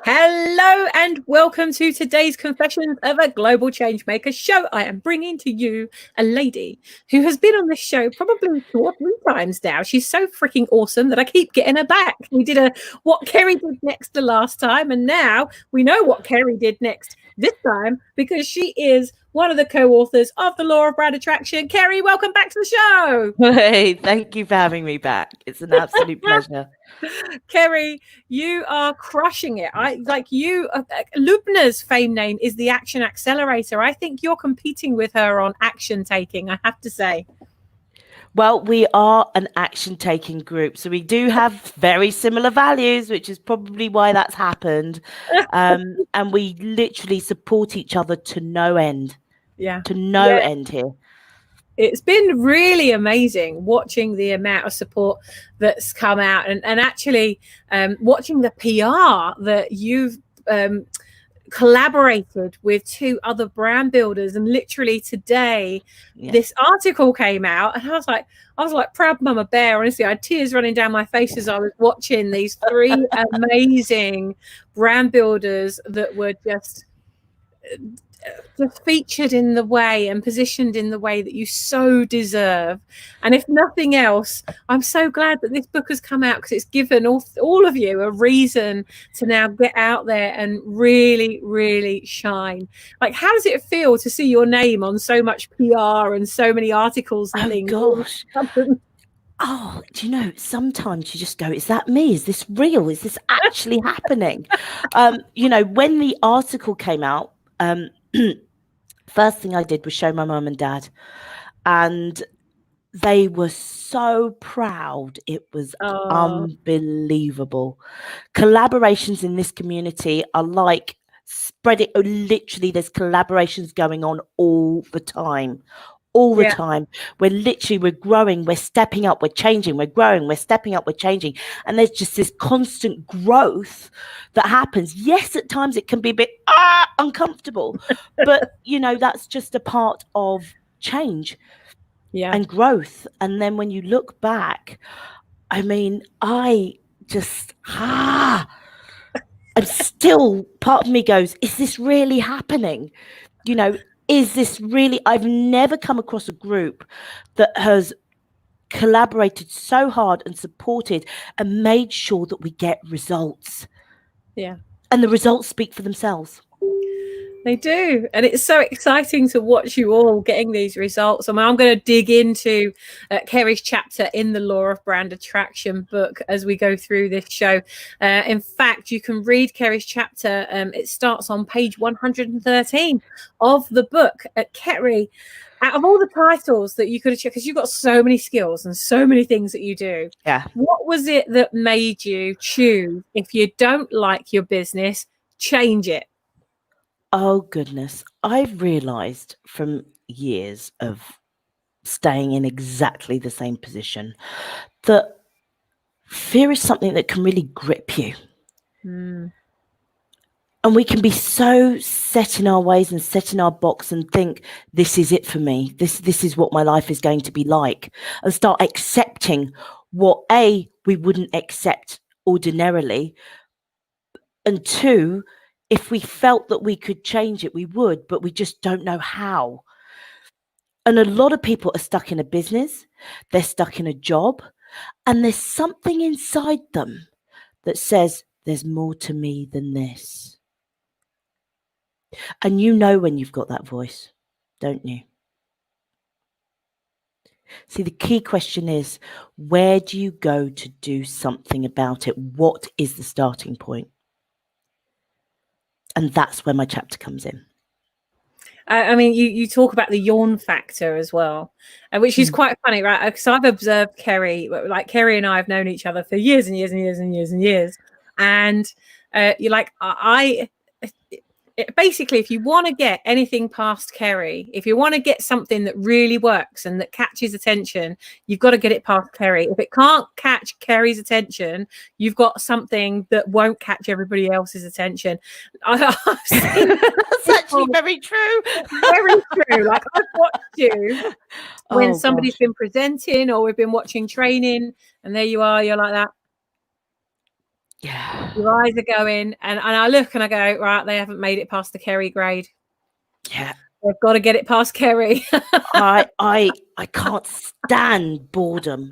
Hello and welcome to today's Confessions of a Global Changemaker show. I am bringing to you a lady who has been on this show probably 2 or 3 times now. She's so freaking awesome that I keep getting her back. We did a what Kerry did next the last time, and now we know what Kerry did next this time because she is one of the co-authors of The Law of Brand Attraction. Kerry, welcome back to the show. Hey, thank you for having me back. It's an absolute pleasure. Kerry, you are crushing it. Lubna's fame name is the Action Accelerator. I think you're competing with her on action taking, I have to say. Well, we are an action-taking group, so we do have very similar values, which is probably why that's happened. And we literally support each other to no end. Yeah. To no end here. It's been really amazing watching the amount of support that's come out and actually watching the PR that you've collaborated with 2 other brand builders, and literally today this article came out and I was like proud mama bear. Honestly, I had tears running down my face as I was watching these 3 amazing brand builders that were just featured in the way and positioned in the way that you so deserve. And if nothing else, I'm so glad that this book has come out because it's given all of you a reason to now get out there and really, really shine. Like, how does it feel to see your name on so much PR and so many articles and things? Gosh. Oh, do you know, sometimes you just go, is that me? Is this real? Is this actually happening? When the article came out, first thing I did was show my mum and dad, and they were so proud. It was unbelievable. Collaborations in this community are like spreading. Literally, there's collaborations going on all the time. Time. We're growing, we're stepping up, we're changing, we're growing, we're stepping up, we're changing. And there's just this constant growth that happens. Yes, at times it can be a bit uncomfortable, but that's just a part of change and growth. And then when you look back, I mean, I just I'm still, part of me goes, is this really happening? Is this really, I've never come across a group that has collaborated so hard and supported and made sure that we get results. Yeah. And the results speak for themselves. They do. And it's so exciting to watch you all getting these results. I mean, I'm going to dig into Kerry's chapter in the Law of Brand Attraction book as we go through this show. In fact, you can read Kerry's chapter. It starts on page 113 of the book. Kerry, out of all the titles that you could have checked, because you've got so many skills and so many things that you do. Yeah. What was it that made you choose, if you don't like your business, change it? Oh, goodness. I've realized from years of staying in exactly the same position that fear is something that can really grip you. And we can be so set in our ways and set in our box and think, this is it for me. This is what my life is going to be like. And start accepting what, A, we wouldn't accept ordinarily. And 2, if we felt that we could change it, we would, but we just don't know how. And a lot of people are stuck in a business, they're stuck in a job, and there's something inside them that says, there's more to me than this. And when you've got that voice, don't you? See, the key question is, where do you go to do something about it? What is the starting point? And that's where my chapter comes in. I mean, you talk about the yawn factor as well, which is quite funny, right? Because I've observed Kerry, like Kerry and I have known each other for years and years and years and years and years. And you're like, basically, if you want to get anything past Kerry, if you want to get something that really works and that catches attention, you've got to get it past Kerry. If it can't catch Kerry's attention, you've got something that won't catch everybody else's attention. That's actually very true. Very true. Like, I've watched you when somebody's been presenting or we've been watching training, and there you are, you're like that. Yeah. Your eyes are going, and I look and I go, right, they haven't made it past the Kerry grade. Yeah. They've got to get it past Kerry. I can't stand boredom.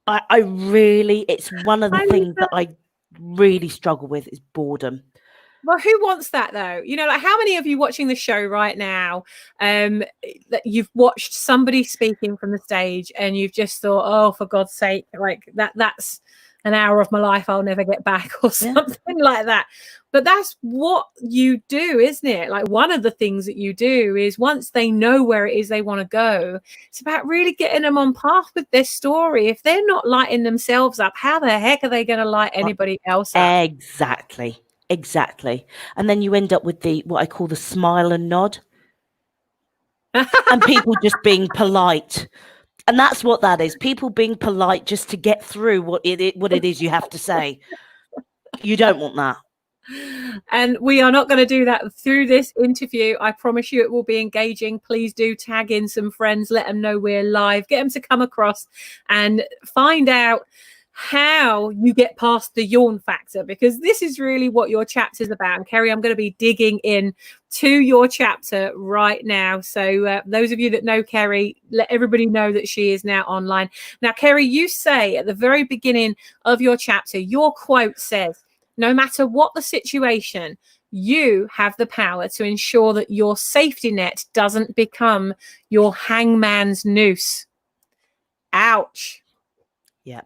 I really, it's one of the things that I really struggle with is boredom. Well, who wants that though? You know, like how many of you watching the show right now that you've watched somebody speaking from the stage and you've just thought, oh, for God's sake, like that's an hour of my life I'll never get back, or something like that. But that's what you do, isn't it? Like one of the things that you do is once they know where it is they want to go, it's about really getting them on path with their story. If they're not lighting themselves up, how the heck are they going to light anybody else up? Exactly. And then you end up with what I call the smile and nod. And people just being polite. And that's what that is. People being polite just to get through what it is you have to say. You don't want that. And we are not going to do that through this interview. I promise you it will be engaging. Please do tag in some friends, let them know we're live, get them to come across and find out how you get past the yawn factor, because this is really what your chapter is about. And Kerry, I'm going to be digging in to your chapter right now. So those of you that know Kerry, let everybody know that she is now online. Now, Kerry, you say at the very beginning of your chapter, your quote says, no matter what the situation, you have the power to ensure that your safety net doesn't become your hangman's noose. Ouch. Yeah.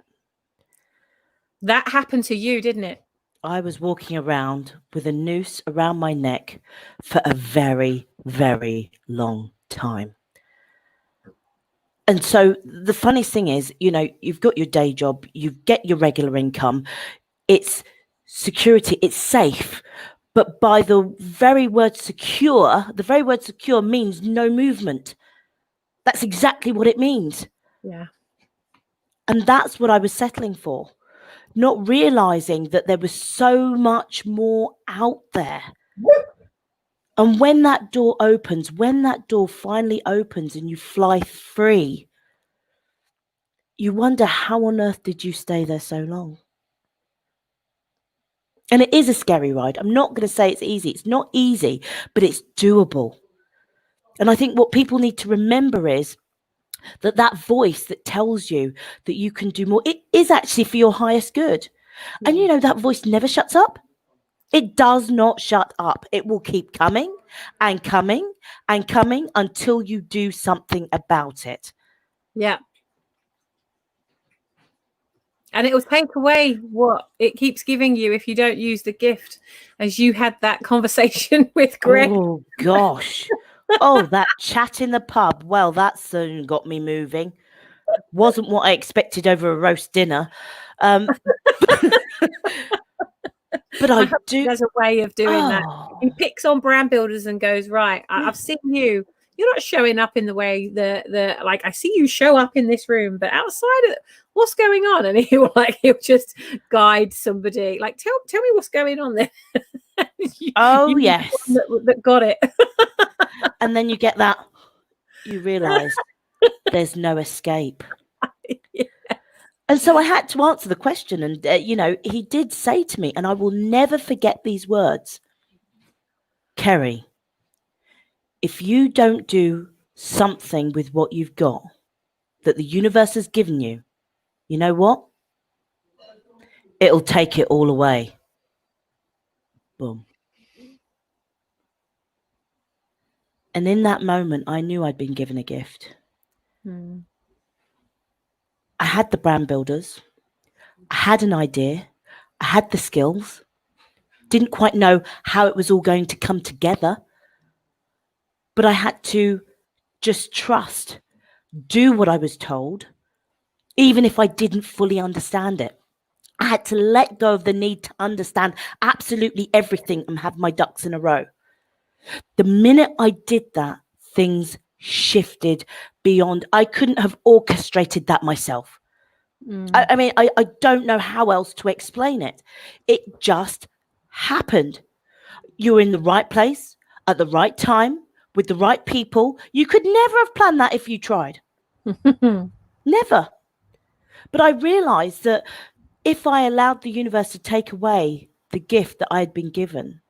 That happened to you, didn't it? I was walking around with a noose around my neck for a very, very long time. And so the funniest thing is, you know, you've got your day job, you get your regular income, it's security, it's safe. But by the very word secure means no movement. That's exactly what it means. Yeah. And that's what I was settling for, not realizing that there was so much more out there. And when that door opens, when that door finally opens and you fly free, you wonder how on earth did you stay there so long? And it is a scary ride. I'm not going to say it's easy. It's not easy, but it's doable. And I think what people need to remember is that voice that tells you that you can do more, it is actually for your highest good. And you know, that voice never shuts up. It does not shut up. It will keep coming and coming and coming until you do something about it. Yeah. And it will take away what it keeps giving you if you don't use the gift, as you had that conversation with Greg. Oh, gosh. Oh, that chat in the pub. Well, that soon got me moving. Wasn't what I expected over a roast dinner. But I do. There's a way of doing that. He picks on brand builders and goes, right, I've seen you. You're not showing up in the way the like I see you show up in this room, but outside of what's going on? And he'll just guide somebody. Like, tell me what's going on there. Yes. That got it. And then you get that, you realise there's no escape. Yeah. And so I had to answer the question. And, you know, he did say to me, and I will never forget these words, Kerry, if you don't do something with what you've got that the universe has given you, you know what? It'll take it all away. Boom. And in that moment, I knew I'd been given a gift. I had the brand builders. I had an idea. I had the skills. Didn't quite know how it was all going to come together. But I had to just trust, do what I was told, even if I didn't fully understand it. I had to let go of the need to understand absolutely everything and have my ducks in a row. The minute I did that, things shifted beyond. I couldn't have orchestrated that myself. I mean, I don't know how else to explain it. It just happened. You were in the right place at the right time with the right people. You could never have planned that if you tried. Never. But I realized that if I allowed the universe to take away the gift that I had been given,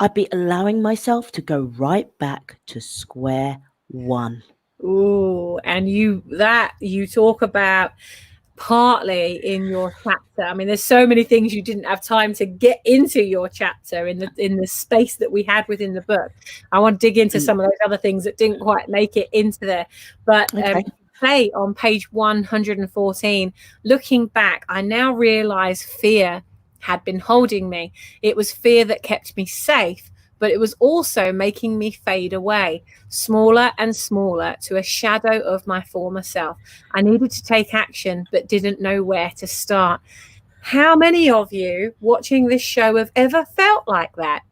I'd be allowing myself to go right back to square one. Ooh, and you talk about partly in your chapter. I mean, there's so many things you didn't have time to get into your chapter in the space that we had within the book. I want to dig into some of those other things that didn't quite make it into there. But say on page 114, looking back, I now realize fear had been holding me. It was fear that kept me safe, but it was also making me fade away, smaller and smaller, to a shadow of my former self. I needed to take action, but didn't know where to start. How many of you watching this show have ever felt like that?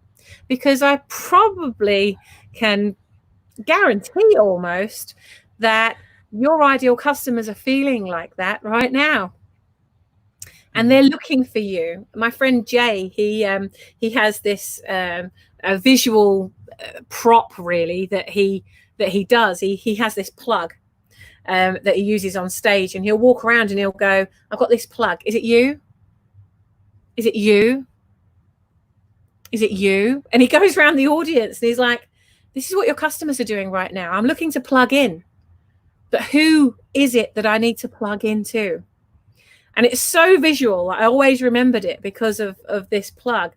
Because I probably can guarantee almost that your ideal customers are feeling like that right now. And they're looking for you. My friend Jay, he has this a visual prop really that he does. He has this plug that he uses on stage, and he'll walk around and he'll go, "I've got this plug. Is it you? Is it you? Is it you?" And he goes around the audience and he's like, "This is what your customers are doing right now. I'm looking to plug in, but who is it that I need to plug into?" And it's so visual. I always remembered it because of this plug.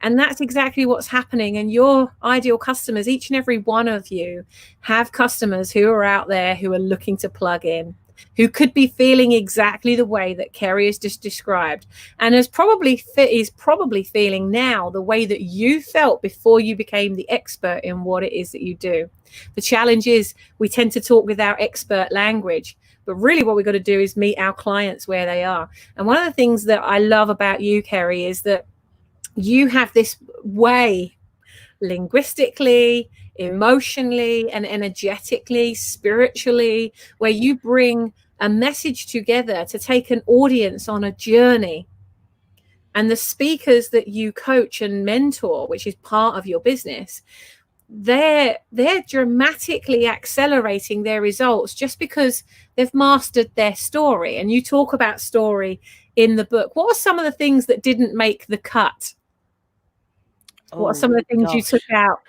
And that's exactly what's happening. And your ideal customers, each and every one of you, have customers who are out there who are looking to plug in, who could be feeling exactly the way that Kerry has just described, and is probably feeling now the way that you felt before you became the expert in what it is that you do. The challenge is we tend to talk with our expert language, but really what we've got to do is meet our clients where they are. And one of the things that I love about you, Kerry, is that you have this way, linguistically, emotionally, and energetically, spiritually, where you bring a message together to take an audience on a journey. And the speakers that you coach and mentor, which is part of your business, they're dramatically accelerating their results just because they've mastered their story. And you talk about story in the book. What are some of the things that didn't make the cut? What are some of the things you took out?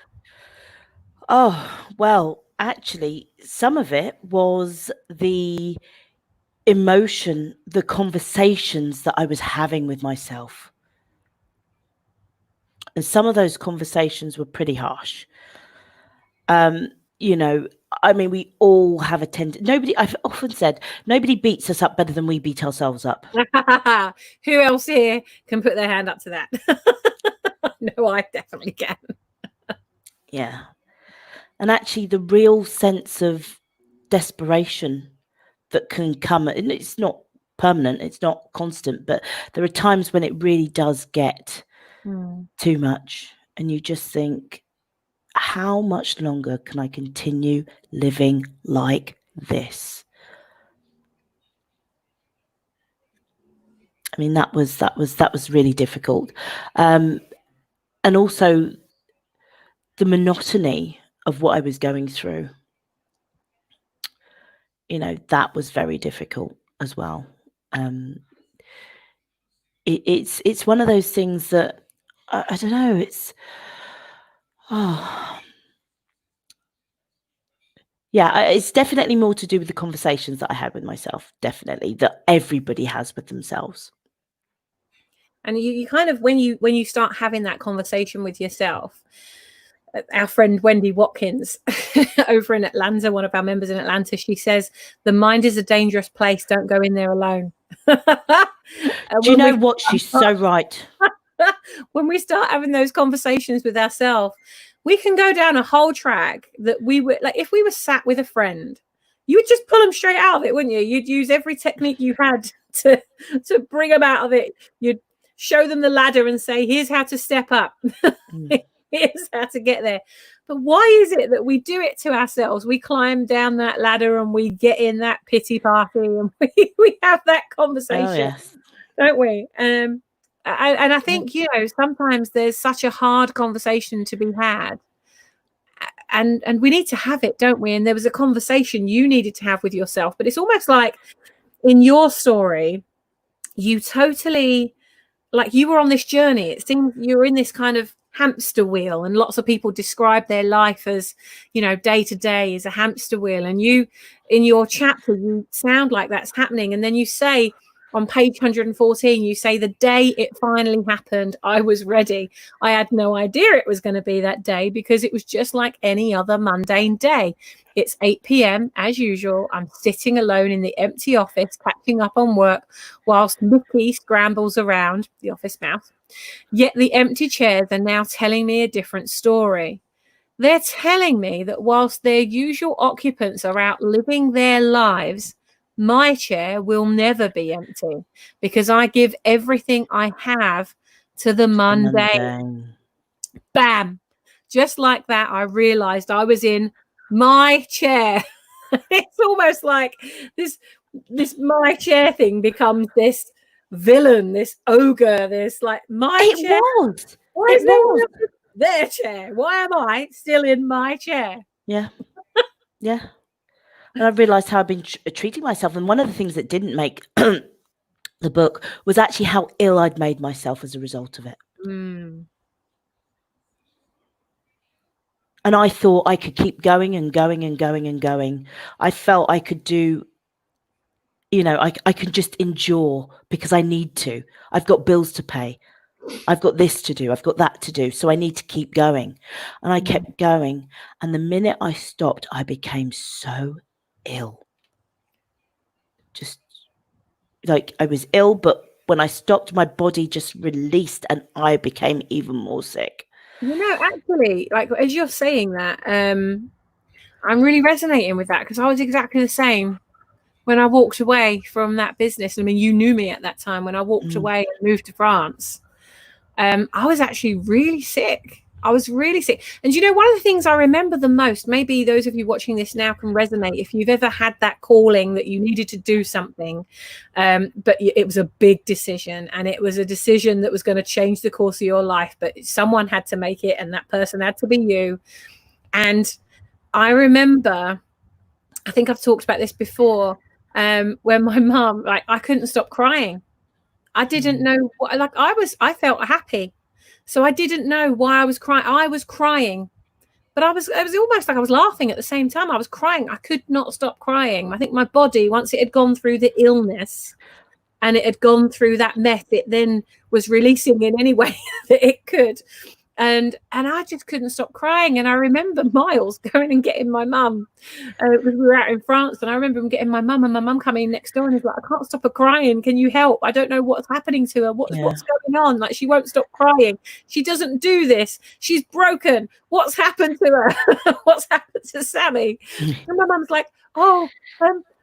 Oh, well, actually, some of it was the emotion, the conversations that I was having with myself. And some of those conversations were pretty harsh. You know, I mean, we all have a tendency. I've often said, nobody beats us up better than we beat ourselves up. Who else here can put their hand up to that? No, I definitely can. Yeah. And actually, the real sense of desperation that can come, and it's not permanent, it's not constant, but there are times when it really does get too much. And you just think, how much longer can I continue living like this? I mean, that was really difficult. And also the monotony of what I was going through, you know, that was very difficult as well. It's one of those things that I don't know. It's definitely more to do with the conversations that I had with myself. Definitely, that everybody has with themselves. And you kind of, when you start having that conversation with yourself, our friend Wendy Watkins over in Atlanta, one of our members in Atlanta, she says, the mind is a dangerous place. Don't go in there alone. Do you know what? She's so right. When we start having those conversations with ourselves, we can go down a whole track that we would, like, if we were sat with a friend, you would just pull them straight out of it, wouldn't you? You'd use every technique you had to bring them out of it. You'd show them the ladder and say, here's how to step up. Here's how to get there. But why is it that we do it to ourselves? We climb down that ladder and we get in that pity party and we have that conversation, don't we? And I think, you know, sometimes there's such a hard conversation to be had. And we need to have it, don't we? And there was a conversation you needed to have with yourself. But it's almost like in your story, you totally, like, you were on this journey. It seems you were in this kind of hamster wheel, and lots of people describe their life as, you know, day to day is a hamster wheel. And you, in your chapter, you sound like that's happening. And then you say on page 114, you say, the day it finally happened, I was ready. I had no idea it was going to be that day, because it was just like any other mundane day. It's 8 p.m. as usual. I'm sitting alone in the empty office, catching up on work, whilst Mickey scrambles around, the office mouse. Yet the empty chairs are now telling me a different story. They're telling me that whilst their usual occupants are out living their lives, my chair will never be empty, because I give everything I have to the mundane. Bam! Just like that, I realized I was in my chair. It's almost like this my chair thing becomes this villain, this ogre, this like my chair. Why is no one else in their chair? Why am I still in my chair? Yeah. Yeah. And I realized how I've been treating myself. And one of the things that didn't make the book was actually how ill I'd made myself as a result of it. Mm. And I thought I could keep going and going and going and going. I felt I could do, you know, I could just endure because I need to. I've got bills to pay. I've got this to do. I've got that to do. So I need to keep going. And I kept going. And the minute I stopped, I became so ill. Just like I was ill, but when I stopped, my body just released and I became even more sick. You know, actually, like as you're saying that, I'm really resonating with that, because I was exactly the same when I walked away from that business. I mean, you knew me at that time. When I walked away and moved to France, I was actually really sick. I was really sick. And you know, one of the things I remember the most, maybe those of you watching this now can resonate, if you've ever had that calling that you needed to do something, but it was a big decision, and it was a decision that was going to change the course of your life, but someone had to make it, and that person had to be you. And I remember, I think I've talked about this before, when my mum, like, I couldn't stop crying. I didn't know what, like, I felt happy. So I didn't know why I was crying. I was crying, but it was almost like I was laughing at the same time. I was crying. I could not stop crying. I think my body, once it had gone through the illness and it had gone through that mess, it then was releasing in any way that it could. And I just couldn't stop crying. And I remember Miles going and getting my mum. We were out in France, and I remember him getting my mum, and my mum coming next door, and he's like, I can't stop her crying. Can you help? I don't know what's happening to her. What's going on? Like, she won't stop crying. She doesn't do this. She's broken. What's happened to her? What's happened to Sammy? And my mum's like, oh,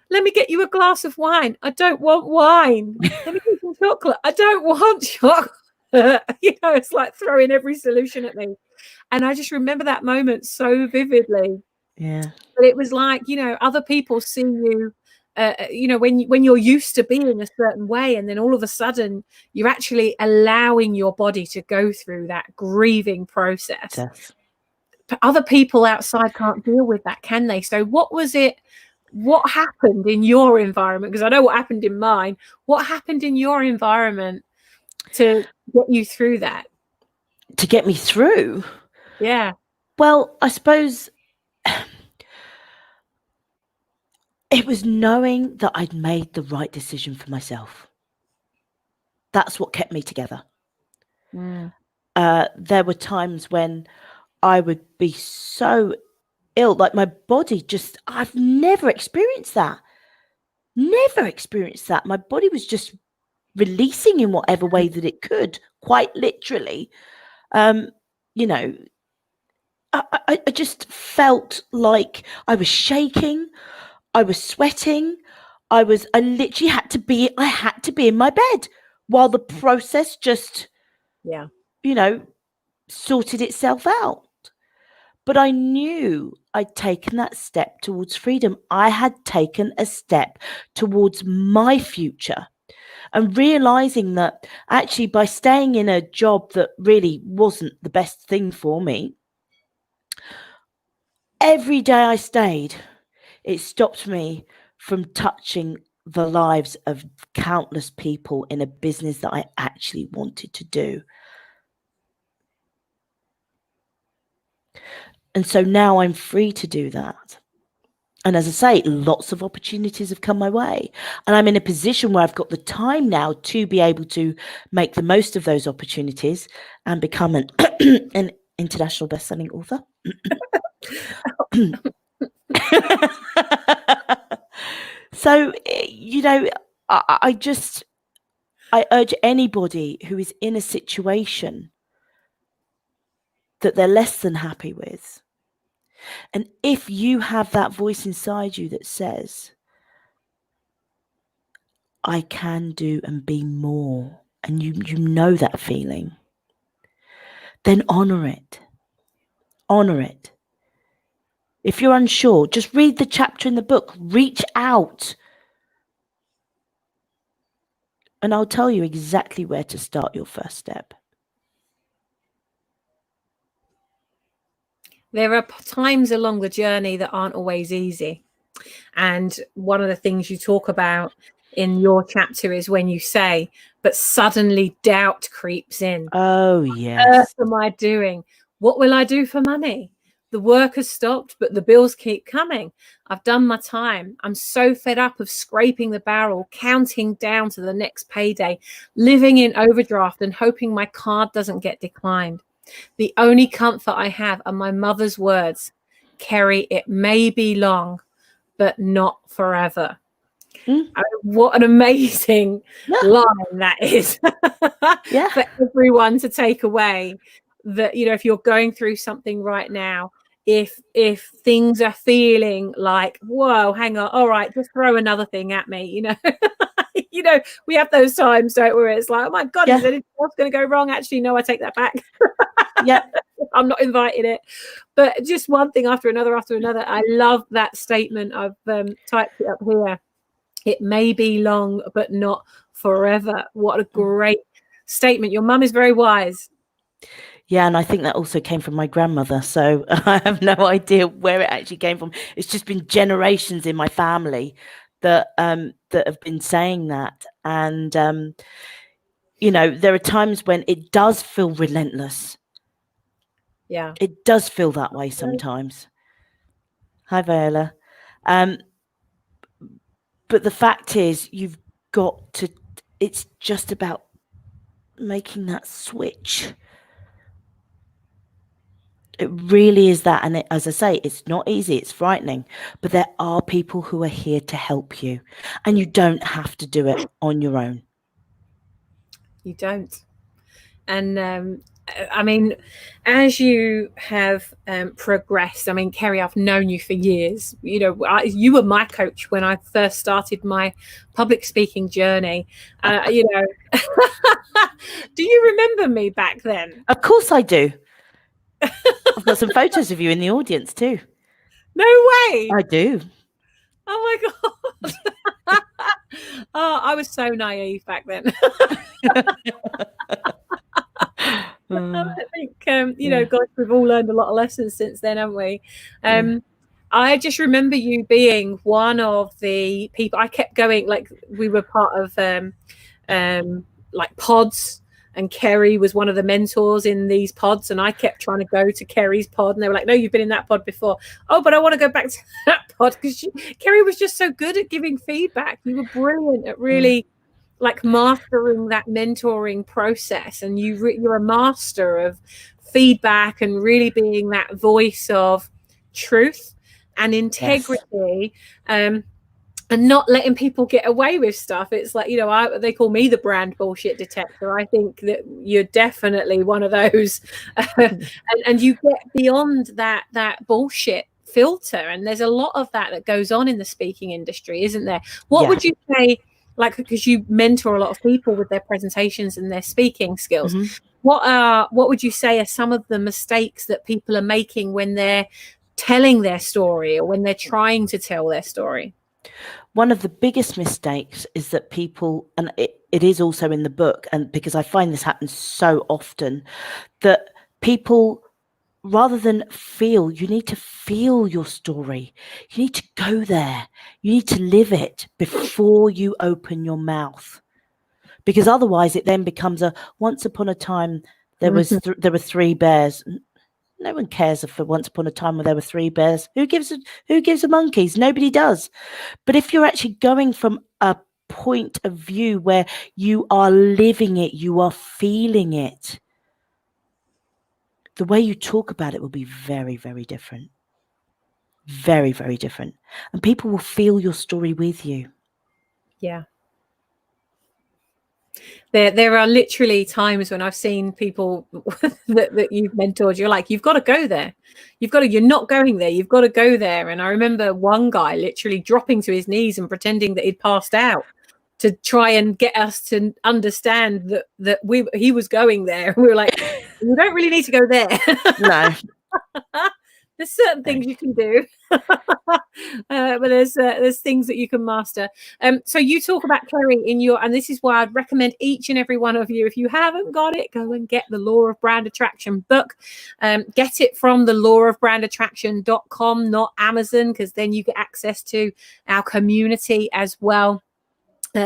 let me get you a glass of wine. I don't want wine. Let me get some chocolate. I don't want chocolate. You know, it's like throwing every solution at me. And I just remember that moment so vividly. Yeah. But it was like, you know, other people see you, you know, when you're used to being a certain way, and then all of a sudden you're actually allowing your body to go through that grieving process. Yes. But other people outside can't deal with that, can they? So what was it? What happened in your environment? Because I know what happened in mine. What happened in your environment to get you through that? To get me through? Yeah. Well, I suppose it was knowing that I'd made the right decision for myself. That's what kept me together. There were times when I would be so ill, like my body just, I've never experienced that. Never experienced that. My body was just releasing in whatever way that it could, quite literally. You know, I just felt like I was shaking, I was sweating, I literally had to be in my bed while the process just, you know, sorted itself out. But I knew I'd taken that step towards freedom. I had taken a step towards my future, and realizing that actually by staying in a job that really wasn't the best thing for me, every day I stayed, it stopped me from touching the lives of countless people in a business that I actually wanted to do. And so now I'm free to do that. And as I say, lots of opportunities have come my way. And I'm in a position where I've got the time now to be able to make the most of those opportunities and become an, an international best-selling author. So, you know, I urge anybody who is in a situation that they're less than happy with. And if you have that voice inside you that says, I can do and be more, and you know that feeling, then honor it. Honor it. If you're unsure, just read the chapter in the book. Reach out. And I'll tell you exactly where to start your first step. There are times along the journey that aren't always easy. And one of the things you talk about in your chapter is when you say, but suddenly doubt creeps in. Oh, yes. What am I doing? What will I do for money? The work has stopped, but the bills keep coming. I've done my time. I'm so fed up of scraping the barrel, counting down to the next payday, living in overdraft and hoping my card doesn't get declined. The only comfort I have are my mother's words, Kerry, it may be long, but not forever. I mean, what an amazing line that is for everyone to take away. That, you know, if you're going through something right now, if things are feeling like, whoa, hang on, all right, just throw another thing at me, you know. You know, we have those times, don't we, where it's like, oh my God, is anything else going to go wrong? Actually, no, I take that back. I'm not inviting it. But just one thing after another. I love that statement. I've typed it up here. It may be long, but not forever. What a great statement. Your mum is very wise. Yeah, and I think that also came from my grandmother. So I have no idea where it actually came from. It's just been generations in my family that have been saying that. And, you know, there are times when it does feel relentless. Yeah. It does feel that way sometimes. Hi, Viola. But the fact is, you've got to, it's just about making that switch. It really is that. And as I say, it's not easy. It's frightening. But there are people who are here to help you. And you don't have to do it on your own. You don't. And I mean, as you have progressed, I mean, Kerry, I've known you for years. You know, you were my coach when I first started my public speaking journey. You know, do you remember me back then? Of course I do. I've got some photos of you in the audience too. No way. I do. Oh my God. Oh, I was so naive back then. I think, you know, guys, we've all learned a lot of lessons since then, haven't we? I just remember you being one of the people. I kept going, like we were part of like pods, and Kerry was one of the mentors in these pods, and I kept trying to go to Kerry's pod, and they were like, no, you've been in that pod before. Oh, but I want to go back to that pod, because Kerry was just so good at giving feedback. You were brilliant at really like mastering that mentoring process, and you're a master of feedback and really being that voice of truth and integrity. And not letting people get away with stuff. It's like, you know, they call me the brand bullshit detector. I think that you're definitely one of those. and you get beyond that bullshit filter. And there's a lot of that goes on in the speaking industry, isn't there? What would you say, like, because you mentor a lot of people with their presentations and their speaking skills, what would you say are some of the mistakes that people are making when they're telling their story or when they're trying to tell their story? One of the biggest mistakes is that people, and it is also in the book, and because I find this happens so often, that people rather than feel, you need to feel your story. You need to go there. You need to live it before you open your mouth. Because otherwise it then becomes a once upon a time there were three bears. No one cares if for once upon a time where there were three bears. Who gives a monkeys? Nobody does. But if you're actually going from a point of view where you are living it, you are feeling it, the way you talk about it will be very, very different. Very, very different. And people will feel your story with you. Yeah. There are literally times when I've seen people that you've mentored, you're like, you've got to go there. You're not going there. You've got to go there. And I remember one guy literally dropping to his knees and pretending that he'd passed out to try and get us to understand that he was going there. We were like, you don't really need to go there. No. There's certain things you can do, but there's things that you can master. So you talk about, Kerry, and this is why I'd recommend each and every one of you, if you haven't got it, go and get the Law of Brand Attraction book. Get it from the lawofbrandattraction.com, not Amazon, because then you get access to our community as well.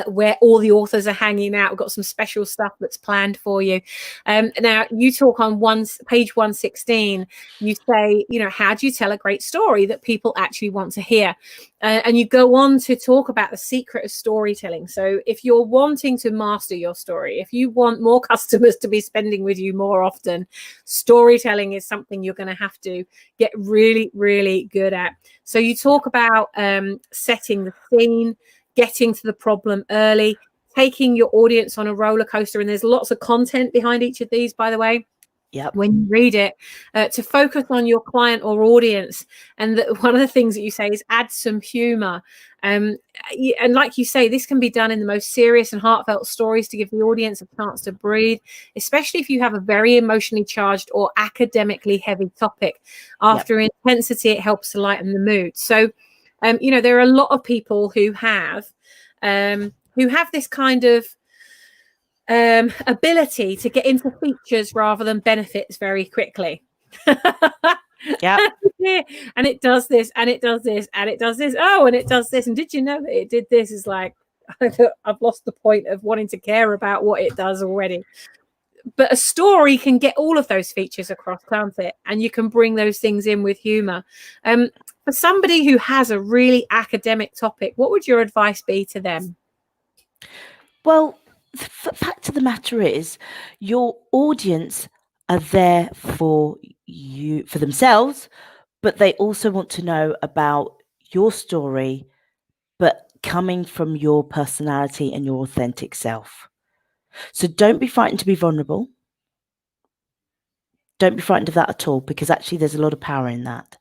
Where all the authors are hanging out. We've got some special stuff that's planned for you. Now, you talk on page 116, you say, how do you tell a great story that people actually want to hear? And you go on to talk about the secret of storytelling. So if you're wanting to master your story, if you want more customers to be spending with you more often, storytelling is something you're going to have to get really, really good at. So you talk about setting the scene, getting to the problem early, taking your audience on a roller coaster. And there's lots of content behind each of these, by the way. Yep. When you read it, to focus on your client or audience. And one of the things that you say is add some humor. And like you say, this can be done in the most serious and heartfelt stories to give the audience a chance to breathe, especially if you have a very emotionally charged or academically heavy topic. After intensity, it helps to lighten the mood. So, there are a lot of people who have this kind of ability to get into features rather than benefits very quickly. Yeah. And it does this, and it does this, and it does this. Oh, and it does this. And did you know that it did this? Is like, I've lost the point of wanting to care about what it does already. But a story can get all of those features across, can't it? And you can bring those things in with humor. For somebody who has a really academic topic, what would your advice be to them? Well, the fact of the matter is, your audience are there for you, for themselves, but they also want to know about your story, but coming from your personality and your authentic self. So don't be frightened to be vulnerable. Don't be frightened of that at all, because actually there's a lot of power in that.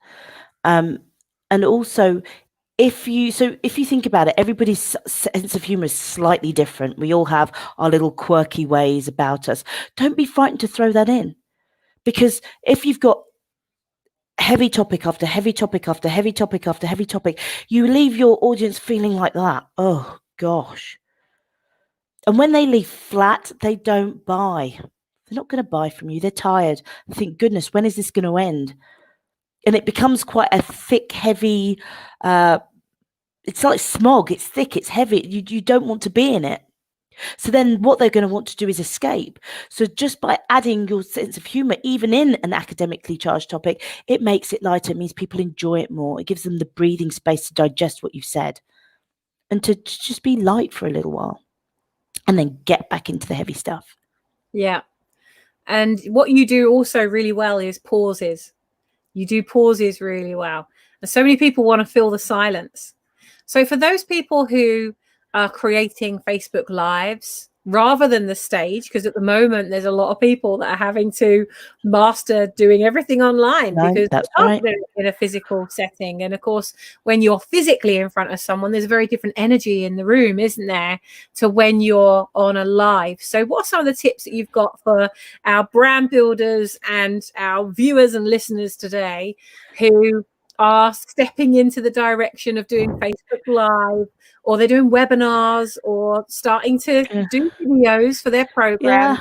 And also, if you think about it, everybody's sense of humor is slightly different. We all have our little quirky ways about us. Don't be frightened to throw that in, because if you've got heavy topic after heavy topic after heavy topic after heavy topic, you leave your audience feeling like that. Oh gosh. And when they leave flat, they don't buy. They're not going to buy from you. They're tired. They think, goodness, when is this going to end? And it becomes quite a thick, heavy, it's like smog. It's thick, it's heavy. You don't want to be in it. So then what they're going to want to do is escape. So just by adding your sense of humor, even in an academically charged topic, it makes it lighter. It means people enjoy it more. It gives them the breathing space to digest what you've said and to just be light for a little while and then get back into the heavy stuff. Yeah. And what you do also really well is pauses. You do pauses really well. And so many people want to fill the silence. So for those people who are creating Facebook Lives rather than the stage, because at the moment there's a lot of people that are having to master doing everything online because that's they right. can't do it in a physical setting. And of course, when you're physically in front of someone, there's a very different energy in the room, isn't there, to when you're on a live. So what are some of the tips that you've got for our brand builders and our viewers and listeners today who are stepping into the direction of doing Facebook Live, or they're doing webinars, or starting to do videos for their program?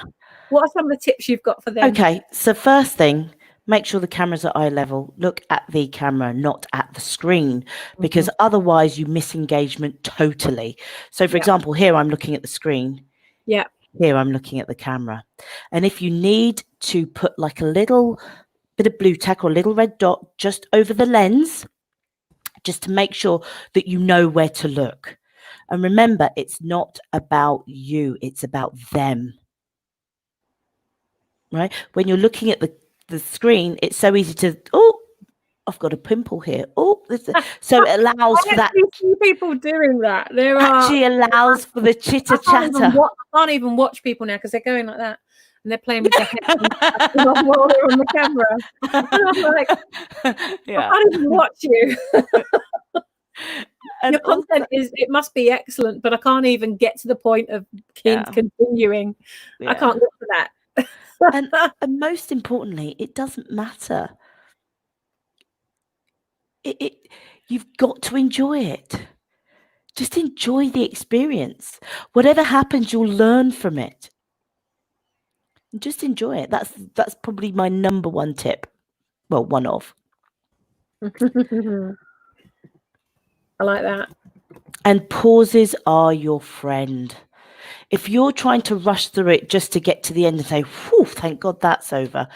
What are some of the tips you've got for them? Okay, so first thing, Make sure the camera's at eye level. Look at the camera, not at the screen, because otherwise you miss engagement totally. So, for example, here I'm looking at the screen. Yeah. Here I'm looking at the camera. And if you need to put like a little bit of blue tack or a little red dot just over the lens, just to make sure that you know where to look. And remember, it's not about you, it's about them. Right? When you're looking at the screen, it's so easy to, oh, I've got a pimple here. Oh, so it allows for that. I see people doing that. Actually allows for the chitter chatter. I can't even watch people now because they're going like that and they're playing with their heads while they're on the camera. And I'm like, I can't even watch you. And your content it must be excellent, but I can't even get to the point of continuing. I can't get to that. and most importantly, it doesn't matter. You've got to enjoy it. Just enjoy the experience. Whatever happens, you'll learn from it. Just enjoy it. That's probably my number one tip. Well, one of. I like that. And pauses are your friend. If you're trying to rush through it just to get to the end and say, whew, thank God that's over,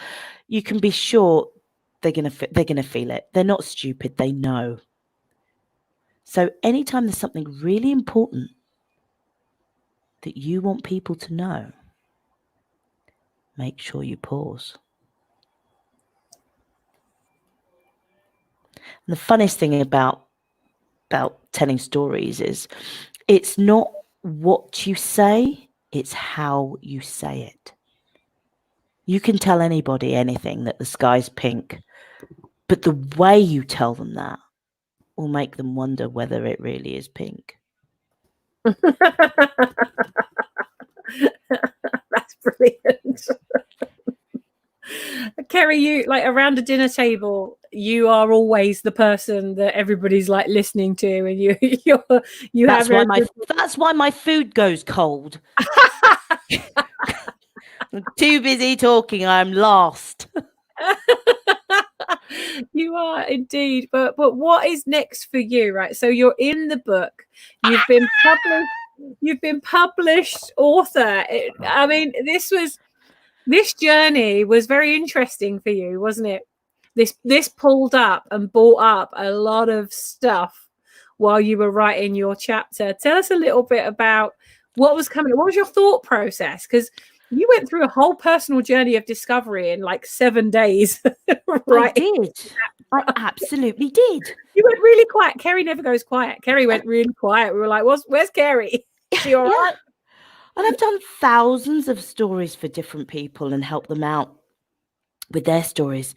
you can be sure they're gonna feel it. They're not stupid, they know. So anytime there's something really important that you want people to know, make sure you pause. And the funniest thing about telling stories is it's not what you say, it's how you say it. You can tell anybody anything, that the sky's pink, but the way you tell them that will make them wonder whether it really is pink. That's brilliant. Kerry, you like around a dinner table, you are always the person that everybody's like listening to, and that's why my food goes cold. I'm too busy talking, I'm lost. You are indeed, but what is next for you, right? So you're in the book, you've been published author. I mean, this journey was very interesting for you, wasn't it? This pulled up and brought up a lot of stuff while you were writing your chapter. Tell us a little bit about what was coming. What was your thought process? Because you went through a whole personal journey of discovery in like 7 days. Right? I did. I absolutely did. You went really quiet. Kerry never goes quiet. Kerry went really quiet. We were like, where's Kerry? Is she all right? And I've done thousands of stories for different people and helped them out with their stories.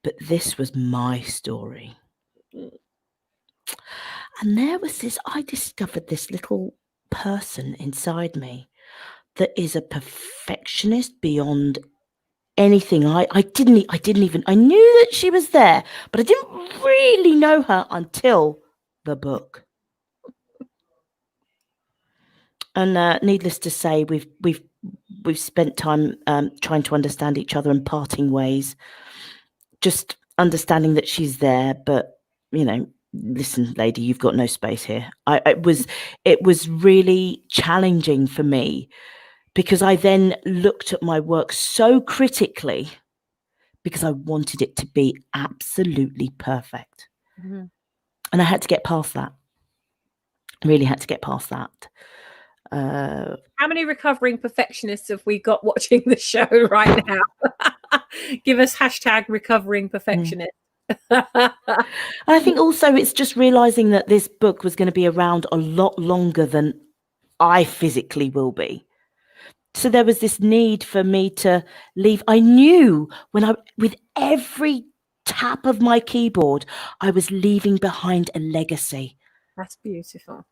But this was my story. And there was I discovered this little person inside me that is a perfectionist beyond anything. I knew that she was there, but I didn't really know her until the book. And needless to say, we've spent time trying to understand each other and parting ways. Just understanding that she's there, but listen, lady, you've got no space here. It was really challenging for me, because I then looked at my work so critically because I wanted it to be absolutely perfect. Mm-hmm. And I had to get past that. Really had to get past that. How many recovering perfectionists have we got watching the show right now? Give us hashtag recovering perfectionist. I think also it's just realizing that this book was going to be around a lot longer than I physically will be. So there was this need for me to leave. I knew with every tap of my keyboard, I was leaving behind a legacy. That's beautiful.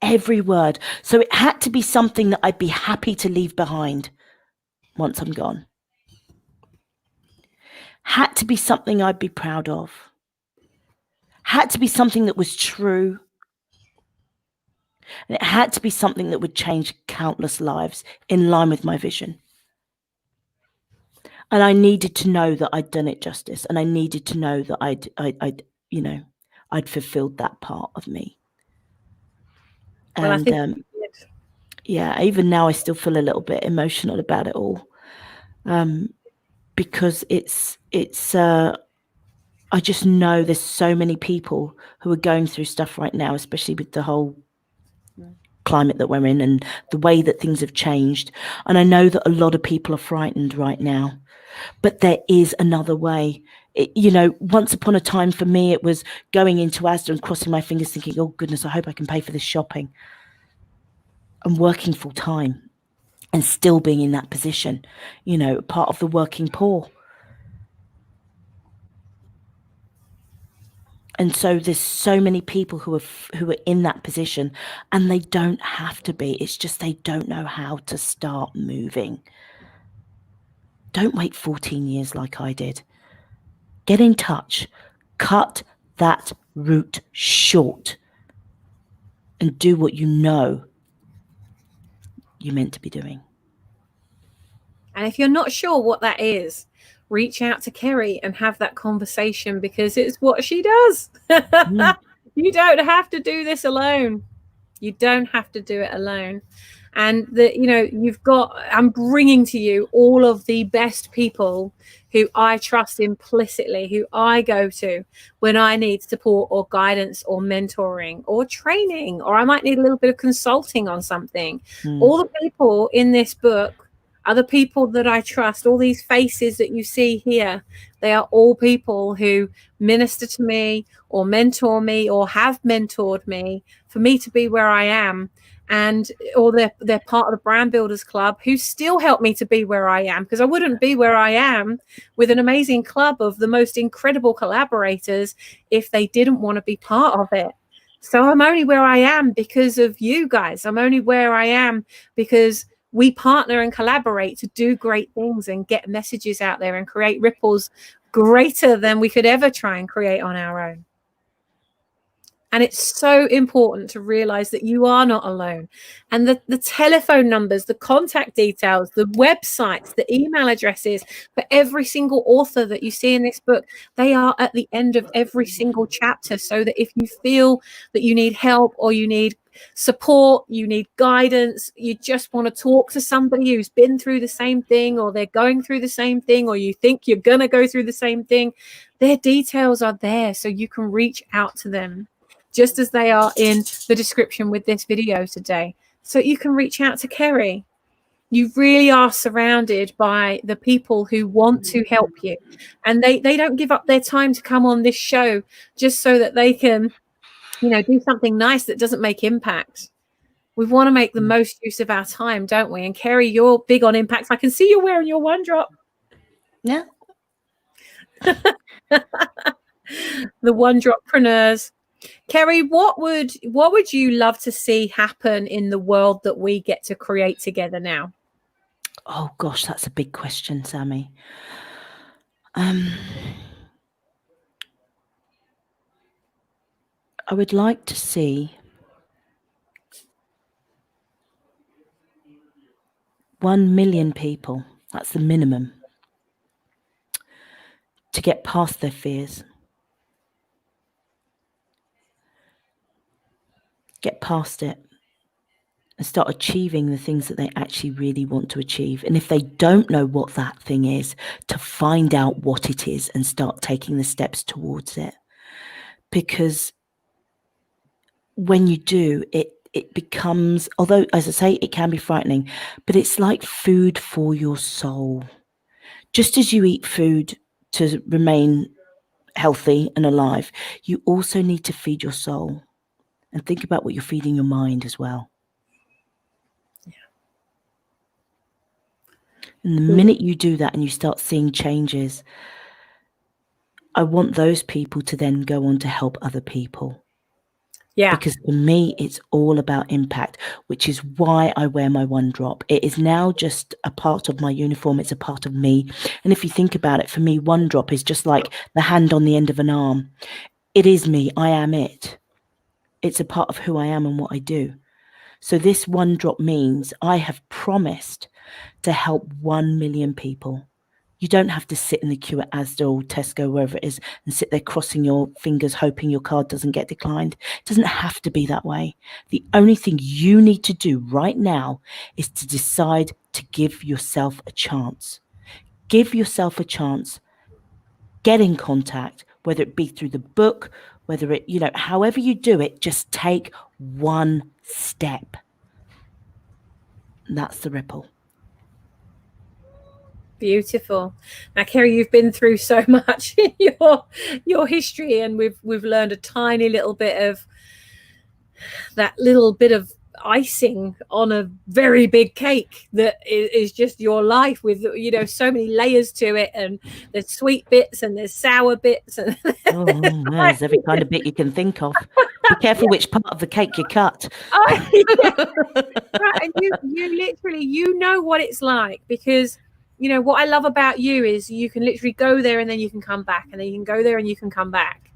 Every word. So it had to be something that I'd be happy to leave behind once I'm gone. Had to be something I'd be proud of. Had to be something that was true. And it had to be something that would change countless lives in line with my vision. And I needed to know that I'd done it justice, and I needed to know that I'd fulfilled that part of me. Well, I And think yeah, even now I still feel a little bit emotional about it all, because it's I just know there's so many people who are going through stuff right now, especially with the whole climate that we're in and the way that things have changed. And I know that a lot of people are frightened right now, but there is another way. Once upon a time for me, it was going into Asda and crossing my fingers thinking, oh goodness, I hope I can pay for this shopping. And working full time and still being in that position, part of the working poor. And so there's so many people who are in that position, and they don't have to be. It's just they don't know how to start moving. Don't wait 14 years like I did. Get in touch. Cut that route short and do what you know you're meant to be doing. And if you're not sure what that is, reach out to Kerry and have that conversation, because it's what she does. You don't have to do this alone. You don't have to do it alone. And I'm bringing to you all of the best people who I trust implicitly, who I go to when I need support or guidance or mentoring or training, or I might need a little bit of consulting on something. All the people in this book are the people that I trust. All these faces that you see here, they are all people who minister to me or mentor me or have mentored me for me to be where I am. Or they're part of the Brand Builders Club who still help me to be where I am, because I wouldn't be where I am with an amazing club of the most incredible collaborators if they didn't want to be part of it. So I'm only where I am because of you guys. I'm only where I am because we partner and collaborate to do great things and get messages out there and create ripples greater than we could ever try and create on our own. And it's so important to realize that you are not alone. And the telephone numbers, the contact details, the websites, the email addresses for every single author that you see in this book, they are at the end of every single chapter. So that if you feel that you need help or you need support, you need guidance, you just want to talk to somebody who's been through the same thing, or they're going through the same thing, or you think you're going to go through the same thing, their details are there so you can reach out to them, just as they are in the description with this video today. So you can reach out to Kerry. You really are surrounded by the people who want to help you. And they don't give up their time to come on this show just so that they can, do something nice that doesn't make impact. We want to make the most use of our time, don't we? And Kerry, you're big on impact. I can see you're wearing your one drop. Yeah. The one dropreneurs. Kerry, what would you love to see happen in the world that we get to create together now? Oh gosh, that's a big question, Sammy. I would like to see 1 million people, that's the minimum, to get past their fears. Get past it and start achieving the things that they actually really want to achieve. And if they don't know what that thing is, to find out what it is and start taking the steps towards it. Because when you do, it becomes, although, as I say, it can be frightening, but it's like food for your soul. Just as you eat food to remain healthy and alive, you also need to feed your soul. And think about what you're feeding your mind as well. And the minute you do that and you start seeing changes, I want those people to then go on to help other people. Yeah. Because for me, it's all about impact, which is why I wear my one drop. It is now just a part of my uniform. It's a part of me. And if you think about it, for me, one drop is just like the hand on the end of an arm. It is me. I am it. It's a part of who I am and what I do. So this one drop means I have promised to help 1 million people. You don't have to sit in the queue at Asda or Tesco, wherever it is, and sit there crossing your fingers, hoping your card doesn't get declined. It doesn't have to be that way. The only thing you need to do right now is to decide to give yourself a chance. Give yourself a chance. Get in contact, whether it be through the book, whether it, however you do it, just take one step. And that's the ripple. Beautiful. Now, Kerry, you've been through so much in your history, and we've learned a tiny little bit of that little bit of icing on a very big cake that is just your life, with so many layers to it, and there's sweet bits and there's sour bits, and there's every kind of bit you can think of. Be careful which part of the cake you cut. Right, and you literally know what it's like, because what I love about you is you can literally go there and then you can come back, and then you can go there and you can come back.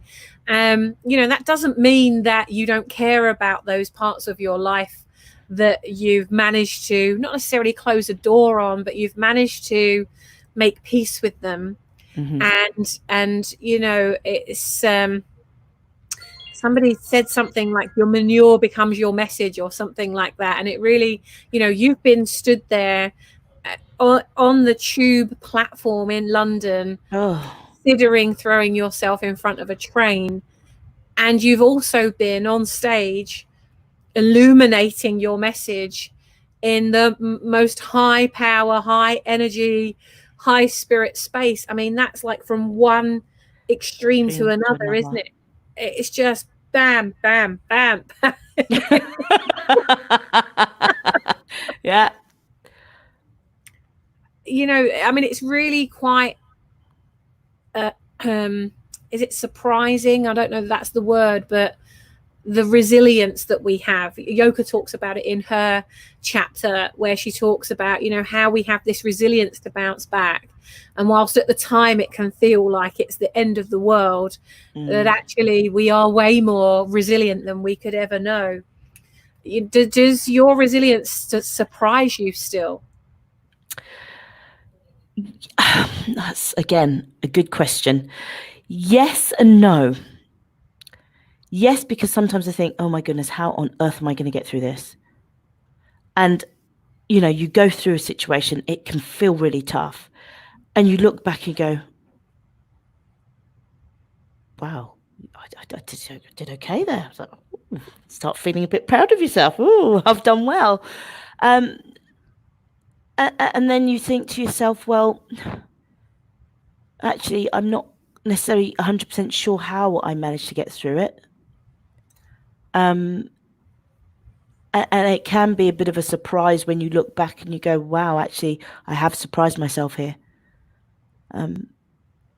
That doesn't mean that you don't care about those parts of your life that you've managed to not necessarily close a door on, but you've managed to make peace with them. Mm-hmm. And it's somebody said something like your manure becomes your message, or something like that. And it really, you've been stood there on the tube platform in London, considering throwing yourself in front of a train, and you've also been on stage illuminating your message in the most high power, high energy, high spirit space. I mean, that's like from one extreme to another, isn't it? It's just bam, bam, bam, bam. Yeah. I mean, it's really quite is it surprising? I don't know if that's the word, but the resilience that we have. Yoka talks about it in her chapter, where she talks about how we have this resilience to bounce back, and whilst at the time it can feel like it's the end of the world, that actually we are way more resilient than we could ever know. Does your resilience surprise you still? That's, again, a good question. Yes and no. Yes, because sometimes I think, oh my goodness, how on earth am I going to get through this? And, you go through a situation, it can feel really tough. And you look back and go, wow, I did okay there. I was like, start feeling a bit proud of yourself. Oh, I've done well. And then you think to yourself, well, actually, I'm not necessarily 100% sure how I managed to get through it. And it can be a bit of a surprise when you look back and you go, wow, actually, I have surprised myself here.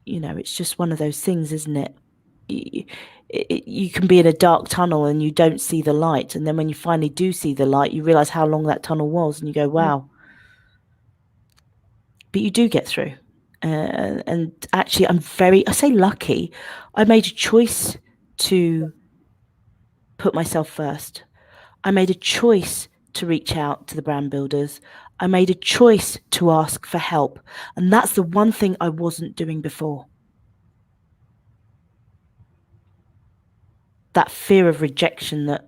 It's just one of those things, isn't it? You can be in a dark tunnel and you don't see the light. And then when you finally do see the light, you realize how long that tunnel was, and you go, wow. But you do get through. And actually, I say lucky. I made a choice to put myself first. I made a choice to reach out to the brand builders. I made a choice to ask for help. And that's the one thing I wasn't doing before. That fear of rejection, that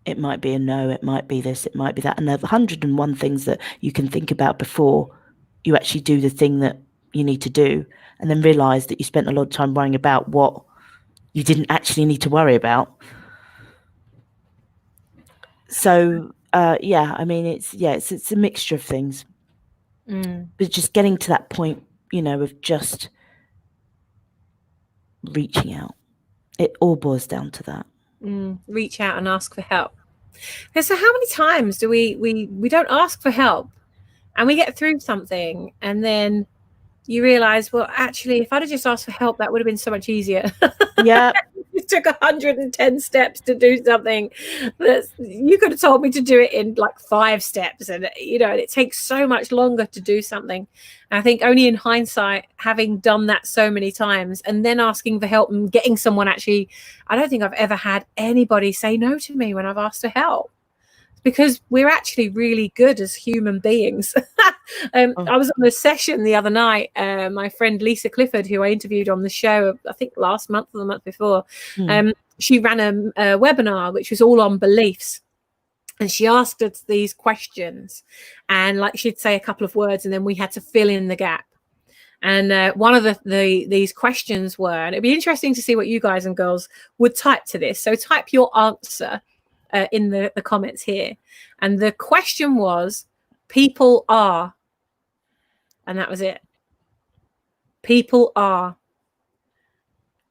it might be a no, it might be this, it might be that. And there's 101 things that you can think about before you actually do the thing that you need to do, and then realize that you spent a lot of time worrying about what you didn't actually need to worry about. So, I mean, it's a mixture of things. But just getting to that point, of just reaching out. It all boils down to that. Reach out and ask for help. And so how many times do we don't ask for help, and we get through something, and then you realize, well, actually, if I'd have just asked for help, that would have been so much easier. Yeah. It took 110 steps to do something that you could have told me to do it in like 5 steps. And, it takes so much longer to do something. And I think only in hindsight, having done that so many times and then asking for help and getting someone, actually, I don't think I've ever had anybody say no to me when I've asked for help. because we're actually really good as human beings. I was on a session the other night. My friend Lisa Clifford, who I interviewed on the show, I think last month or the month before, she ran a webinar which was all on beliefs. And she asked us these questions, and like she'd say a couple of words, and then we had to fill in the gap. And one of these questions were, and it'd be interesting to see what you guys and girls would type to this. So type your answer in the comments here. And the question was, people are. And that was it. People are.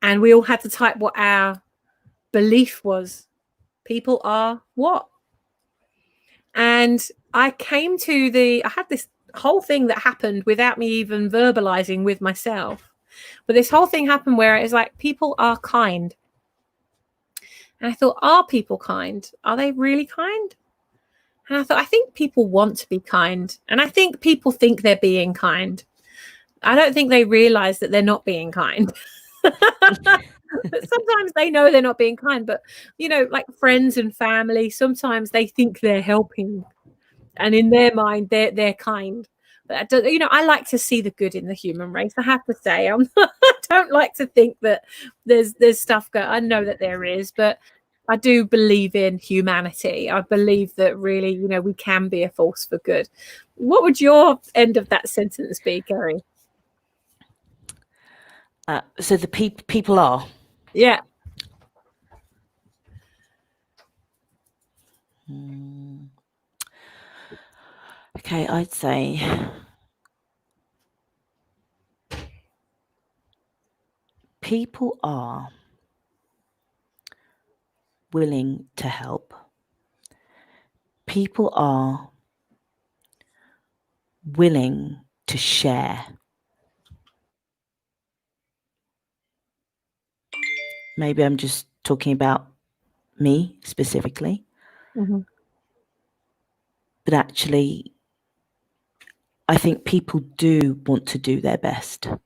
And we all had to type what our belief was. People are what? And I came to I had this whole thing that happened without me even verbalizing with myself. But this whole thing happened where it's like, people are kind. And I thought, are people kind? Are they really kind? And I thought, I think people want to be kind. And I think people think they're being kind. I don't think they realize that they're not being kind. But sometimes they know they're not being kind. But, you know, like friends and family, sometimes they think they're helping. And in their mind, they're kind. But, you know, I like to see the good in the human race. I have to say, I don't like to think that there's stuff going. I know that there is, but I do believe in humanity. I believe that really, you know, we can be a force for good. What would your end of that sentence be, Kerry? So the people are. Yeah. Okay, I'd say people are willing to help. People are willing to share. Maybe I'm just talking about me specifically. But actually, I think people do want to do their best. And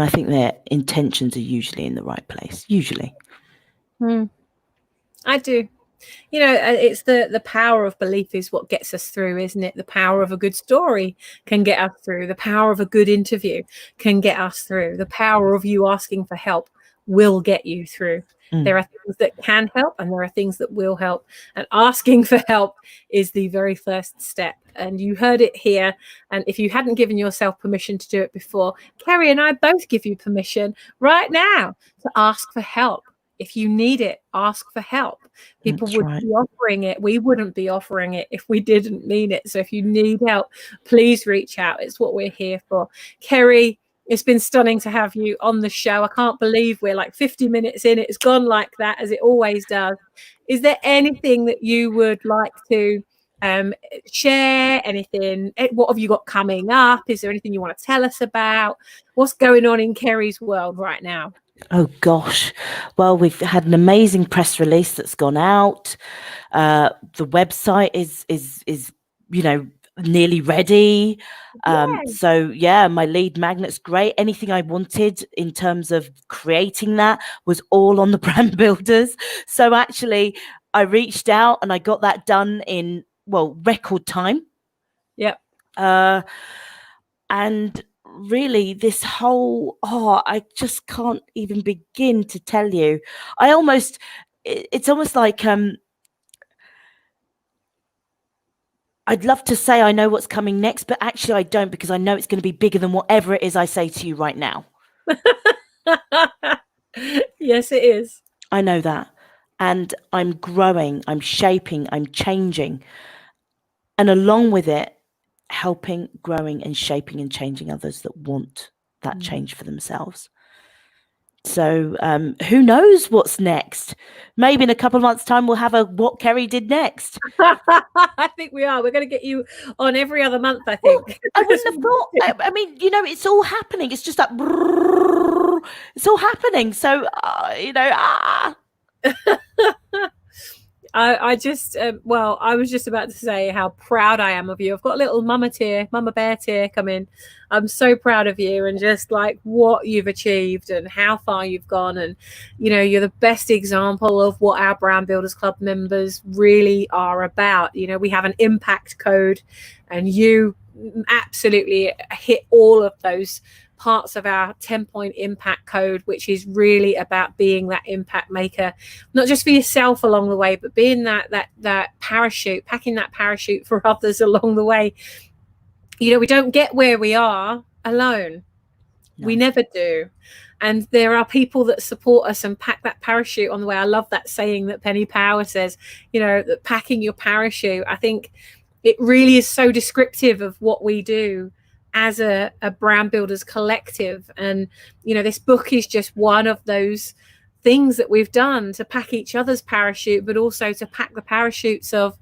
I think their intentions are usually in the right place. Usually. I do. You know, it's the power of belief is what gets us through, isn't it? The power of a good story can get us through. The power of a good interview can get us through. The power of you asking for help will get you through. There are things that can help and there are things that will help. And asking for help is the very first step. And you heard it here. And if you hadn't given yourself permission to do it before, Kerry and I both give you permission right now to ask for help. If you need it, ask for help. People would be offering it. We wouldn't be offering it if we didn't mean it. So if you need help, please reach out. It's what we're here for. Kerry, it's been stunning to have you on the show. I can't believe we're like 50 minutes in. It's gone like that, as it always does. Is there anything that you would like to share? Anything? What have you got coming up? Is there anything you want to tell us about? What's going on in Kerry's world right now? Oh gosh. Well, we've had an amazing press release that's gone out. The website is you know, nearly ready. So yeah, my lead magnet's great. Anything I wanted in terms of creating that was all on the brand builders. So actually I reached out and I got that done in, well, record time. Yep. And really this whole, I just can't even begin to tell you. It's almost like I'd love to say I know what's coming next, but actually I don't, because I know it's going to be bigger than whatever it is I say to you right now. Yes, it is. I know that. And I'm growing, I'm shaping, I'm changing. And along with it, helping, growing and shaping and changing others that want that change for themselves. So who knows what's next? Maybe in a couple of months' time, we'll have a what Kerry did next. I think we are. We're going to get you on every other month, I think. Well, I wouldn't have thought. I mean, you know, it's all happening. It's just that it's all happening. So, you know, I just, well, I was just about to say how proud I am of you. I've got a little mama bear tear coming. I'm so proud of you, and just like what you've achieved and how far you've gone. And, you know, you're the best example of what our Brand Builders Club members really are about. You know, we have an impact code, and you absolutely hit all of those parts of our 10-point impact code, which is really about being that impact maker, not just for yourself along the way, but being that parachute, packing that parachute for others along the way. You know, we don't get where we are alone. No. We never do. And there are people that support us and pack that parachute on the way. I love that saying that Penny Power says, you know, that packing your parachute. I think it really is so descriptive of what we do as a brand builders collective. And, you know, this book is just one of those things that we've done to pack each other's parachute, but also to pack the parachutes of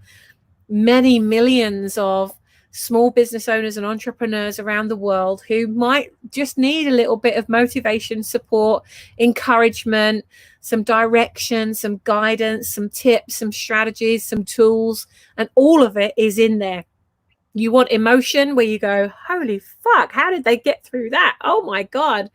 many millions of small business owners and entrepreneurs around the world who might just need a little bit of motivation, support, encouragement, some direction, some guidance, some tips, some strategies, some tools, and all of it is in there. You want emotion where you go, holy fuck, how did they get through that? Oh my God.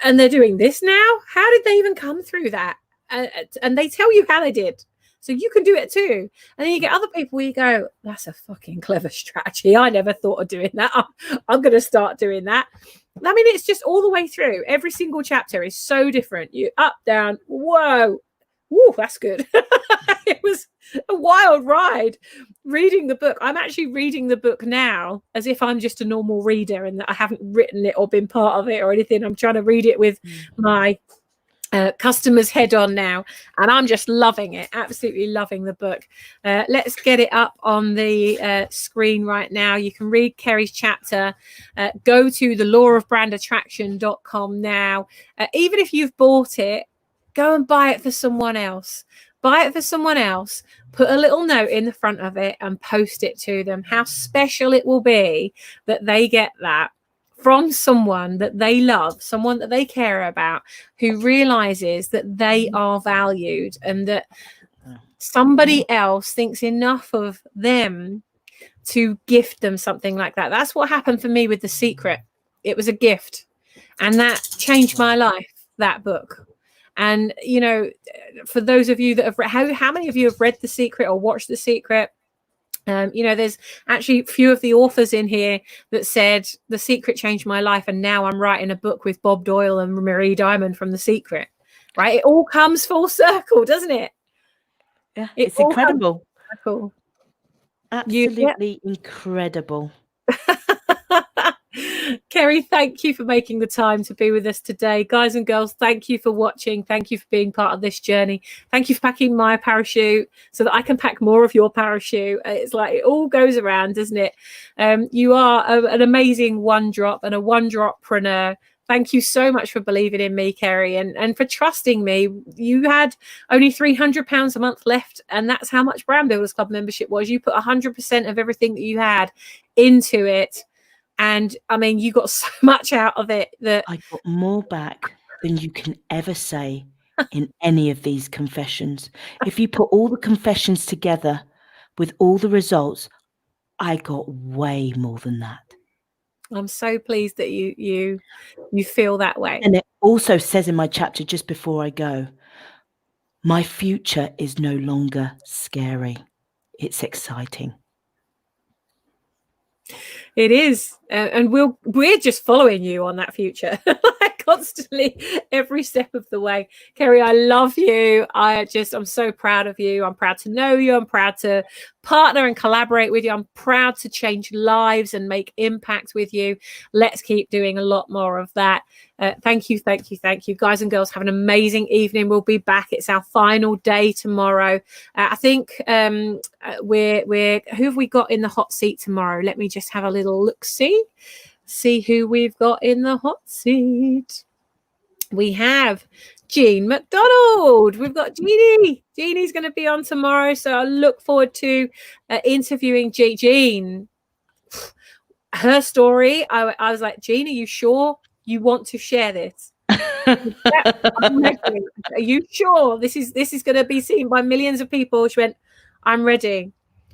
And they're doing this now? How did they even come through that? And they tell you how they did. So you can do it too. And then you get other people where you go, that's a fucking clever strategy. I never thought of doing that. I'm going to start doing that. I mean, it's just all the way through. Every single chapter is so different. You up, down, whoa. Woo, that's good. It was a wild ride reading the book. I'm actually reading the book now as if I'm just a normal reader and that I haven't written it or been part of it or anything. I'm trying to read it with my customers head on now, and I'm just loving it, absolutely loving the book. Let's get it up on the screen right now. You can read Kerry's chapter. Go to the lawofbrandattraction.com now. Even if you've bought it, go and buy it for someone else. Buy it for someone else, put a little note in the front of it and post it to them. How special it will be that they get that from someone that they love, someone that they care about, who realizes that they are valued and that somebody else thinks enough of them to gift them something like that. That's what happened for me with The Secret. It was a gift, and that changed my life, that book. And, you know, for those of you that have read, how many of you have read The Secret or watched The Secret? You know, there's actually a few of the authors in here that said The Secret changed my life, and now I'm writing a book with Bob Doyle and Marie Diamond from The Secret. Right? It all comes full circle, doesn't it? Yeah, it's incredible. Cool. Absolutely incredible. Kerry, thank you for making the time to be with us today. Guys and girls, thank you for watching. Thank you for being part of this journey. Thank you for packing my parachute so that I can pack more of your parachute. It's like it all goes around, doesn't it? You are an amazing one drop and a one drop-preneur. Thank you so much for believing in me, Kerry, and for trusting me. You had only £300 a month left, and that's how much Brand Builders Club membership was. You put 100% of everything that you had into it. And I mean, you got so much out of it that I got more back than you can ever say in any of these confessions. If you put all the confessions together with all the results, I got way more than that. I'm so pleased that you feel that way. And it also says in my chapter just before I go, my future is no longer scary. It's exciting. It is, and we're just following you on that future constantly, every step of the way. Kerry, I love you. I'm so proud of you. I'm proud to know you. I'm proud to partner and collaborate with you. I'm proud to change lives and make impact with you. Let's keep doing a lot more of that. Thank you, guys and girls. Have an amazing evening. We'll be back. It's our final day tomorrow. I think who have we got in the hot seat tomorrow? Let me just have a little look. See who we've got in the hot seat. We have Jean McDonald. We've got Jeannie. Jeannie's going to be on tomorrow, so I look forward to interviewing Jean. Her story. I was like, Jean, are you sure you want to share this? Yeah, I'm ready. Are you sure this is going to be seen by millions of people? She went, I'm ready.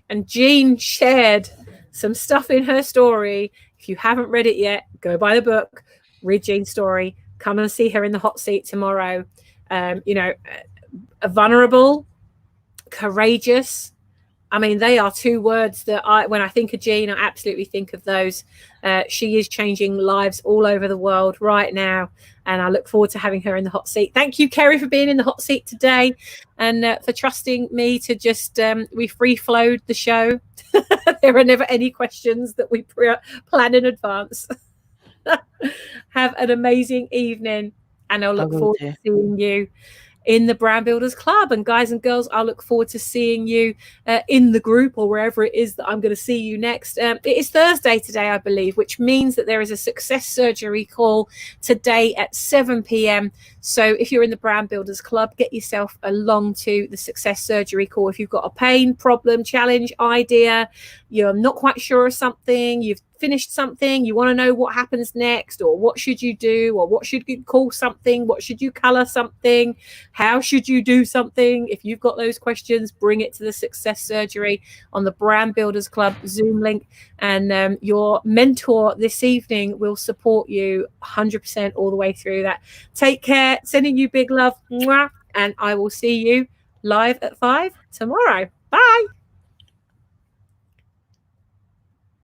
And Jean shared some stuff in her story. If you haven't read it yet, go buy the book, read Jean's story, come and see her in the hot seat tomorrow. Vulnerable, courageous. I mean, they are two words that when I think of Jean, I absolutely think of those. She is changing lives all over the world right now. And I look forward to having her in the hot seat. Thank you, Kerry, for being in the hot seat today and for trusting me to just, we free flowed the show. There are never any questions that we plan in advance. Have an amazing evening. And I'll look forward to seeing you in the Brand Builders Club. And guys and girls, I look forward to seeing you in the group or wherever it is that I'm going to see you next. It is Thursday today, I believe, which means that there is a success surgery call today at 7 p.m. So if you're in the Brand Builders Club, get yourself along to the success surgery call. If you've got a pain, problem, challenge, idea, you're not quite sure of something, you've finished something, you want to know what happens next, or what should you do, or what should you call something, what should you color something, how should you do something? If you've got those questions, bring it to the success surgery on the Brand Builders Club Zoom link, and your mentor this evening will support you 100% all the way through that. Take care, sending you big love, and I will see you live at 5 tomorrow. Bye.